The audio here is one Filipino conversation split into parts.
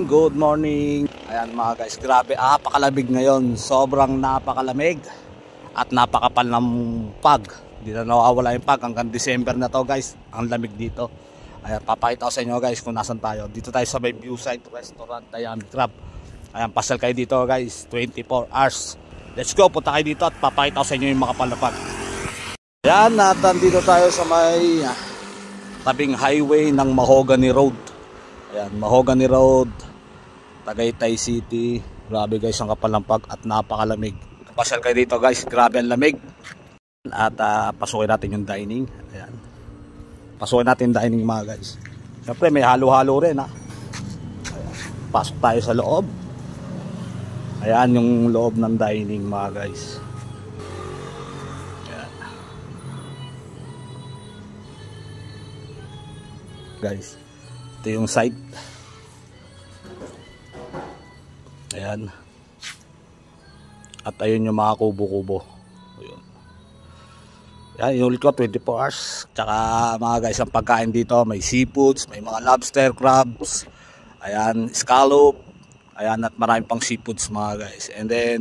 good morning. Ayan mga guys, grabe, napakalamig ngayon. Sobrang napakalamig at napakapal ng pag. Hindi na nawawala yung pag hanggang December na to guys. Ang lamig dito. Ayan, papakita ko sa inyo guys kung nasan tayo. Dito tayo sa may Viewside Restaurant, Dayami Crab. Ayan, pasal kayo dito guys, 24 hours. Let's go, punta kayo dito at papakita ko sa inyo yung makapal na pag. Ayan, dito tayo sa may tabing highway ng Mahogany Road. Ayan, Mahogany Road, Tagaytay City. Grabe guys, ang kapal ng pag at napakalamig. Pasyal kayo dito guys, grabe ang lamig. At pasukin natin yung dining. Ayan, pasukin natin yung dining mga guys. Siyempre may halo-halo rin ha. Ayan, pasok tayo sa loob. Ayan yung loob ng dining mga guys. Ayan. Guys, ito yung site. Ayan. At ayun yung mga kubo-kubo. Ayun. Ayan, inulit ko 24 hours. Tsaka mga guys, ang pagkain dito may seafoods, may mga lobster, crabs. Ayan, scallop. Ayan, at marami pang seafoods mga guys. And then,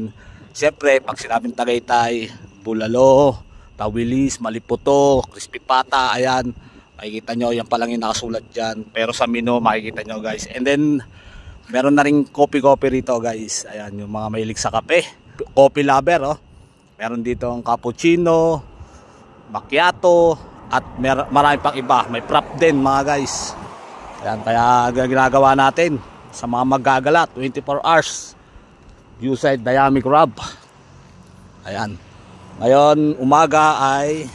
siyempre, pag sinabing Tagaytay, bulalo, tawilis, maliputo, crispy pata, ayan. Makikita nyo, yan palang yung nakasulat dyan. Pero sa menu, makikita nyo guys. And then, meron na rin coffee rito guys. Ayan, yung mga mahilig sa kape. Coffee lover, oh. Meron dito ang cappuccino, macchiato, at marami pang iba. May prop din mga guys. Ayan, kaya ginagawa natin sa mga maggagala, 24 hours. Viewside Dayami Crab. Ayan. Ngayon, umaga ay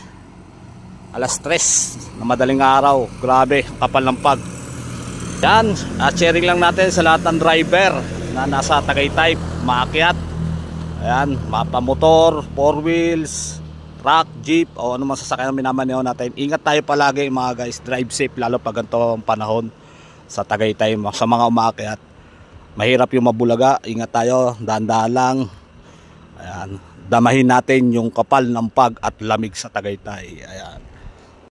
alas 3 na madaling araw. Grabe, kapal ng pag. Yan, sharing lang natin sa lahat ng driver na nasa Tagaytay, maakyat. Ayan, mapamotor, 4 wheels, truck, jeep, o ano man sasakyan na minamaneho natin. Ingat tayo palagi mga guys, drive safe lalo pag ganito ang panahon sa Tagaytay. Sa mga umaakyat, mahirap yung mabulaga, ingat tayo, dahan-dahan lang. Ayan, damahin natin yung kapal ng pag at lamig sa Tagaytay. Ayan.